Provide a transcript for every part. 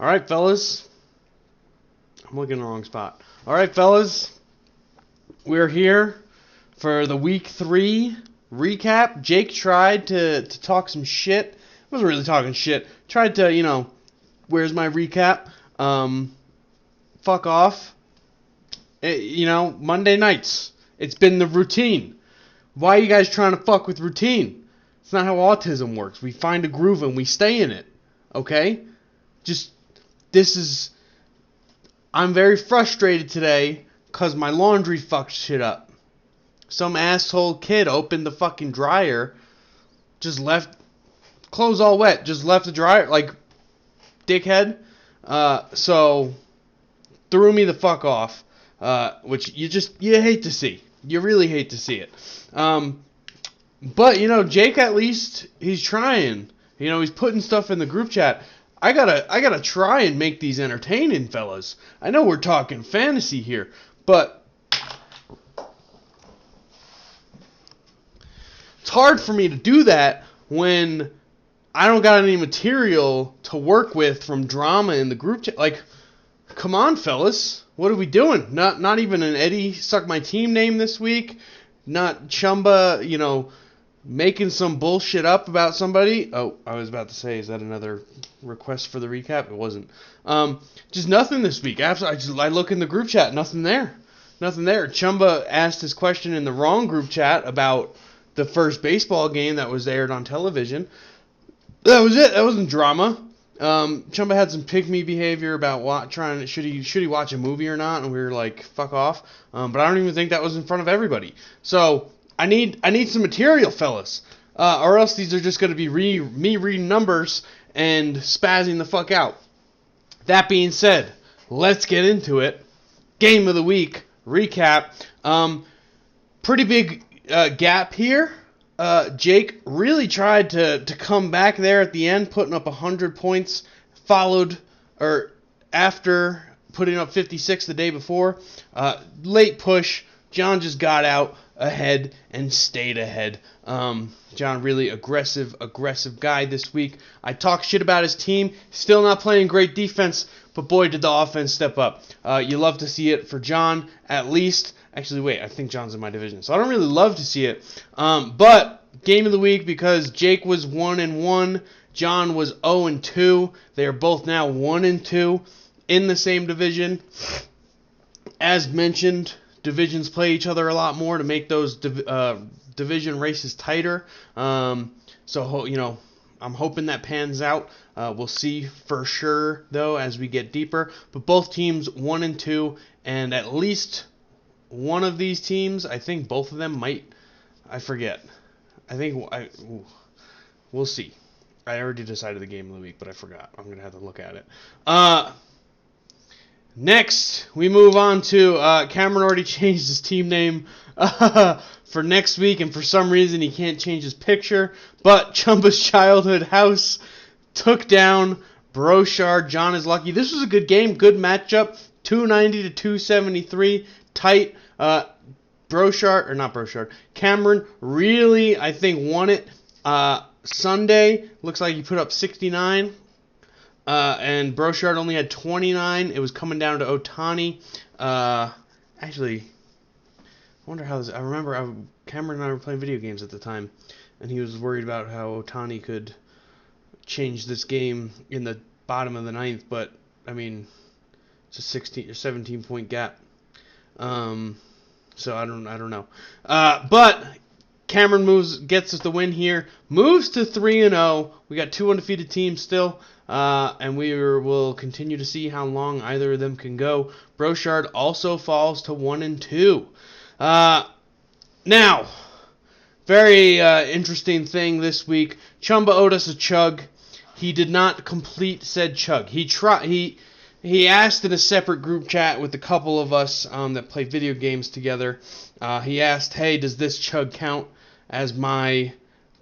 All right, fellas. I'm looking in the wrong spot. All right, fellas. We're here for the week 3 recap. Jake tried to talk some shit. Wasn't really talking shit. Tried to, where's my recap? Fuck off. Monday nights. It's been the routine. Why are you guys trying to fuck with routine? It's not how autism works. We find a groove and we stay in it. Okay? I'm very frustrated today because my laundry fucked shit up. Some asshole kid opened the fucking dryer, just left, clothes all wet, just left the dryer, like, dickhead. So, threw me the fuck off, which you hate to see. You really hate to see it. But, Jake at least, he's trying. He's putting stuff in the group chat. I gotta try and make these entertaining, fellas. I know we're talking fantasy here, but it's hard for me to do that when I don't got any material to work with from drama in the group chat. Like, come on, fellas. What are we doing? Not even an Eddie suck my team name this week. Not Chumba, making some bullshit up about somebody. Oh, I was about to say, is that another request for the recap? It wasn't. Just nothing this week. I look in the group chat, nothing there. Nothing there. Chumba asked his question in the wrong group chat about the first baseball game that was aired on television. That was it. That wasn't drama. Chumba had some pick-me behavior about should he watch a movie or not, and we were like, fuck off. But I don't even think that was in front of everybody. So I need some material, fellas, or else these are just going to be me reading numbers and spazzing the fuck out. That being said, let's get into it. Game of the week recap. Pretty big gap here. Jake really tried to come back there at the end, putting up 100 points, after putting up 56 the day before. Late push. John just got out ahead and stayed ahead. John, really aggressive guy this week. I talk shit about his team. Still not playing great defense, but boy, did the offense step up. You love to see it for John, at least. Actually, wait, I think John's in my division, so I don't really love to see it. But game of the week, because Jake was 1-1, John was 0-2. They are both now 1-2 in the same division. As mentioned, divisions play each other a lot more to make those division races tighter. So, I'm hoping that pans out. We'll see for sure, though, as we get deeper. But both teams 1-2, and at least one of these teams, I think both of them might, I forget. We'll see. I already decided the game of the week, but I forgot. I'm going to have to look at it. Next, we move on to Cameron already changed his team name for next week, and for some reason he can't change his picture. But Chumba's Childhood House took down Brochard. John is lucky. This was a good game, good matchup. 290 to 273, tight. Cameron really, I think, won it. Sunday, looks like he put up 69. And Brochard only had 29. It was coming down to Ohtani. Actually, I wonder how this... I remember Cameron and I were playing video games at the time, and he was worried about how Ohtani could change this game in the bottom of the ninth, but, I mean, it's a 16 or 17-point gap. So I don't know. But Cameron gets us the win here, moves to 3-0. We got 2 undefeated teams still. And we will continue to see how long either of them can go. Brochard also falls to 1-2. Now, very interesting thing this week. Chumba owed us a chug. He did not complete said chug. He asked in a separate group chat with a couple of us that play video games together. He asked, hey, does this chug count as my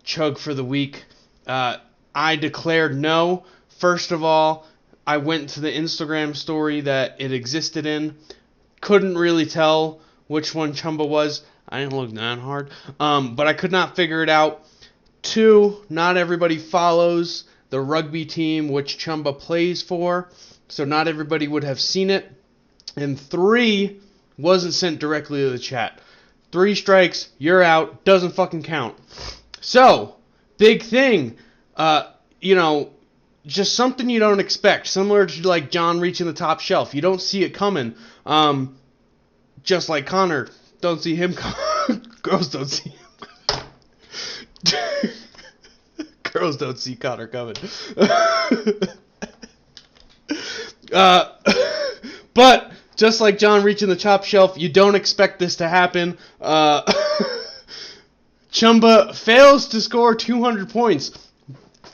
chug for the week? I declared no. First of all, I went to the Instagram story that it existed in. Couldn't really tell which one Chumba was. I didn't look that hard. But I could not figure it out. 2, not everybody follows the rugby team which Chumba plays for, so not everybody would have seen it. And 3 wasn't sent directly to the chat. 3 strikes, you're out, doesn't fucking count. So, big thing, just something you don't expect, similar to like John reaching the top shelf. You don't see it coming. Just like Connor, don't see him coming. Girls don't see him. Girls don't see Connor coming. But just like John reaching the top shelf, you don't expect this to happen. Chumba fails to score 200 points.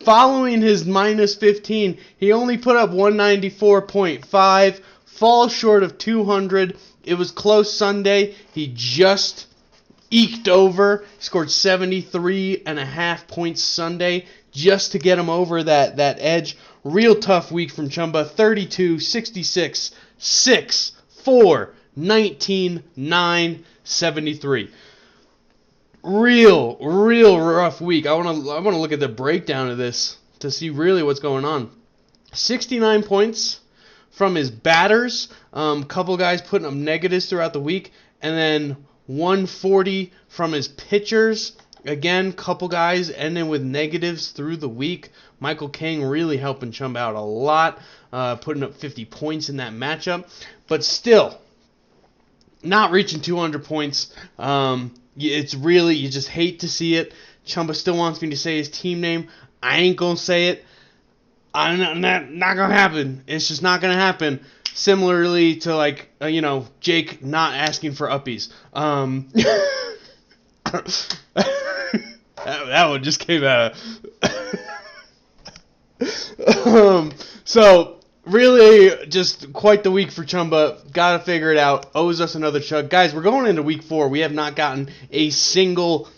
Following his minus 15, he only put up 194.5, falls short of 200. It was close Sunday. He just eked over, scored 73.5 points Sunday just to get him over that edge. Real tough week from Chumba. 32, 66, 6, 4, 19, 9, 73. Real rough week. I want to look at the breakdown of this to see really what's going on. 69 points from his batters. Couple guys putting up negatives throughout the week, and then 140 from his pitchers. Again, couple guys ending with negatives through the week. Michael King really helping Chumba out a lot, putting up 50 points in that matchup. But still, not reaching 200 points. It's really, you just hate to see it. Chumba still wants me to say his team name. I ain't going to say it. Not going to happen. It's just not going to happen. Similarly to, like, Jake not asking for uppies. That one just came out of... So, really, just quite the week for Chumba. Got to figure it out. Owes us another chug. Guys, we're going into week 4. We have not gotten a single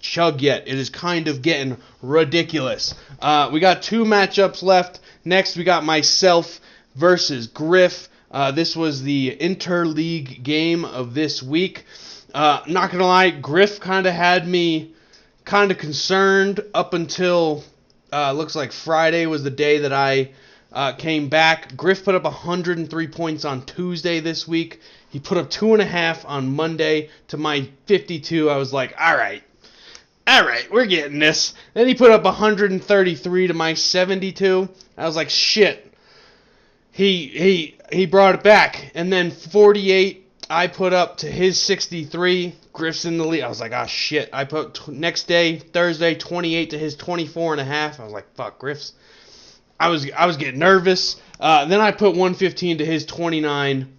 chug yet. It is kind of getting ridiculous. We got 2 matchups left. Next, we got myself versus Griff. This was the interleague game of this week. Not going to lie, Griff kind of had me kind of concerned up until looks like Friday was the day that I came back. Griff put up 103 points on Tuesday this week. He put up 2.5 on Monday to my 52. I was like, all right, we're getting this. Then he put up 133 to my 72. I was like, shit. He brought it back. And then 48 I put up to his 63. Griff's in the lead. I was like, shit. I put next day, Thursday, 28 to his 24.5. I was like, fuck, Griff's. I was getting nervous. Then I put 115 to his 29.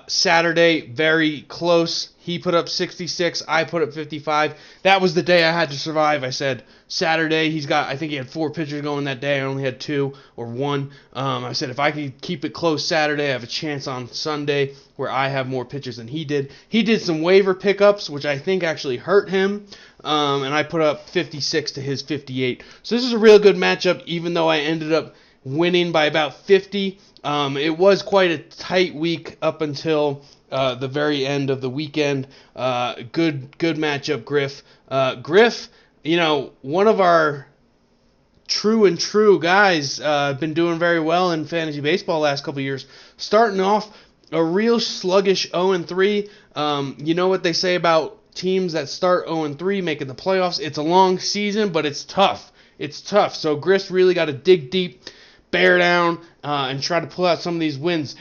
Saturday, very close. He put up 66. I put up 55. That was the day I had to survive. I said, Saturday, I think he had 4 pitchers going that day. I only had 2 or 1. I said, if I can keep it close Saturday, I have a chance on Sunday where I have more pitchers than he did. He did some waiver pickups, which I think actually hurt him. And I put up 56 to his 58. So this is a real good matchup, even though I ended up winning by about 50. It was quite a tight week up until the very end of the weekend. Good matchup, Griff. Griff, one of our true guys, been doing very well in fantasy baseball the last couple of years. Starting off a real sluggish 0-3. You know what they say about teams that start 0-3 making the playoffs? It's a long season, but it's tough. So Griff really got to dig deep, bear down, and try to pull out some of these wins.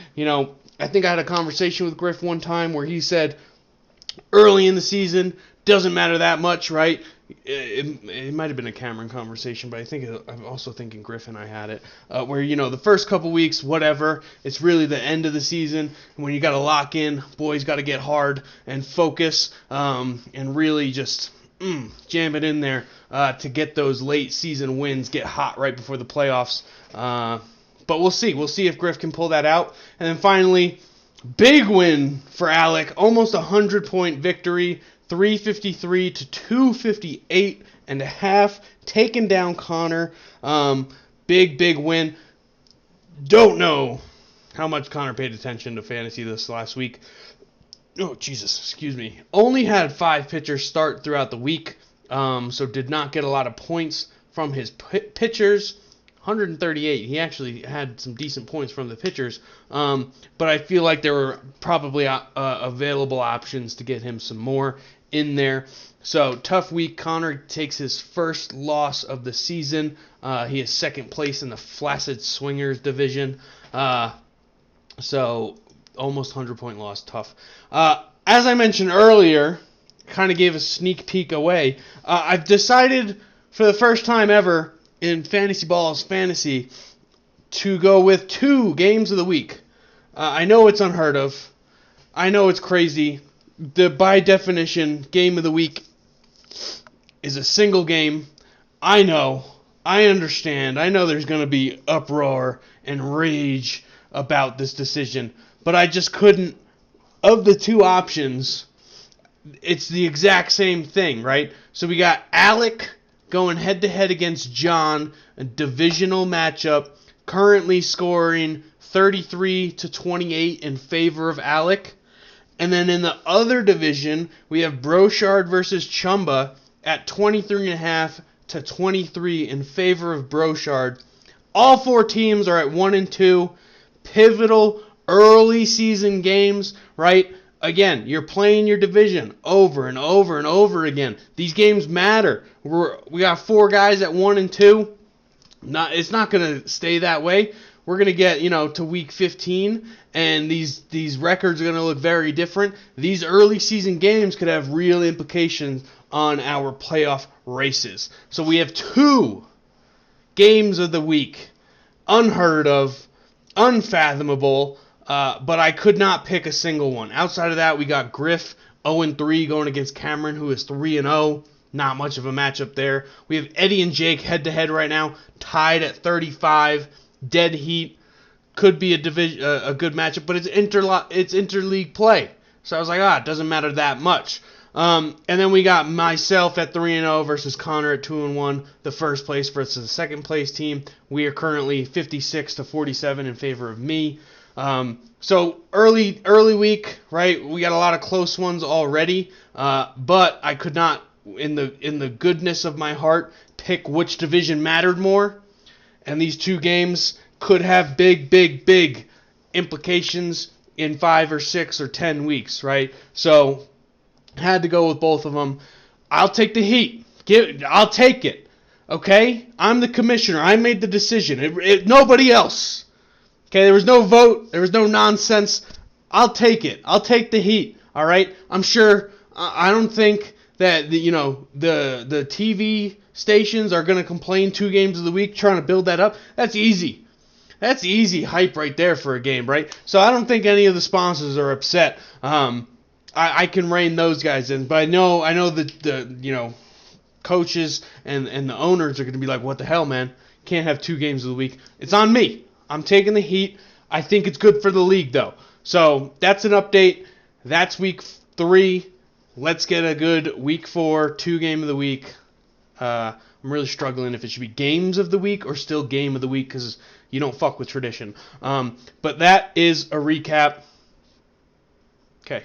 I think I had a conversation with Griff one time where he said early in the season doesn't matter that much, right? It might have been a Cameron conversation, but I'm also thinking Griff and I had it, where, the first couple weeks, whatever, it's really the end of the season, when you got to lock in, boys got to get hard and focus, and really just jam it in there to get those late season wins, get hot right before the playoffs. But we'll see. We'll see if Griff can pull that out. And then finally, big win for Alec. Almost 100-point victory. 353 to 258.5. Taking down Connor. Big win. Don't know how much Connor paid attention to fantasy this last week. Oh, Jesus. Excuse me. Only had 5 pitchers start throughout the week. So did not get a lot of points from his pitchers. 138. He actually had some decent points from the pitchers, but I feel like there were probably available options to get him some more in there. So tough week. Connor takes his first loss of the season. He is second place in the Flaccid Swingers division. So almost 100-point loss. Tough. As I mentioned earlier, kind of gave a sneak peek away. I've decided for the first time ever in Fantasy Balls Fantasy to go with 2 games of the week. I know it's unheard of. I know it's crazy. By definition, game of the week is a single game. I know. I understand. I know there's going to be uproar and rage about this decision. But I just couldn't. Of the 2 options, it's the exact same thing, right? So we got Alec going head-to-head against John, a divisional matchup, currently scoring 33-28 in favor of Alec. And then in the other division, we have Brochard versus Chumba at 23.5-23 in favor of Brochard. All 4 teams are at 1-2. Pivotal early season games, right? Again, you're playing your division over and over and over again. These games matter. We got 4 guys at 1-2. It's not going to stay that way. We're going to get, to week 15, and these records are going to look very different. These early season games could have real implications on our playoff races. So we have 2 games of the week. Unheard of, unfathomable, but I could not pick a single one. Outside of that, we got Griff 0-3 going against Cameron, who is 3-0. Not much of a matchup there. We have Eddie and Jake head-to-head right now, tied at 35. Dead heat. Could be a good matchup, but it's interleague play. So I was like, it doesn't matter that much. And then we got myself at 3-0 versus Connor at 2-1, the first place versus the second place team. We are currently 56-47 in favor of me. So early week, right? We got a lot of close ones already, but I could not, in the goodness of my heart, pick which division mattered more. And these 2 games could have big implications in 5 or 6 or 10 weeks, right? So had to go with both of them. I'll take the heat. I'll take it. Okay? I'm the commissioner. I made the decision. Nobody else. Okay? There was no vote. There was no nonsense. I'll take it. I'll take the heat. All right? I'm sure. I don't think that the TV stations are going to complain 2 games of the week trying to build that up. That's easy. That's easy hype right there for a game, right? So I don't think any of the sponsors are upset. I can rein those guys in, but I know the coaches and the owners are going to be like, what the hell, man? Can't have 2 games of the week. It's on me. I'm taking the heat. I think it's good for the league, though. So that's an update. That's week 3. Let's get a good week 4, 2 game of the week. I'm really struggling if it should be games of the week or still game of the week because you don't fuck with tradition. But that is a recap. Okay.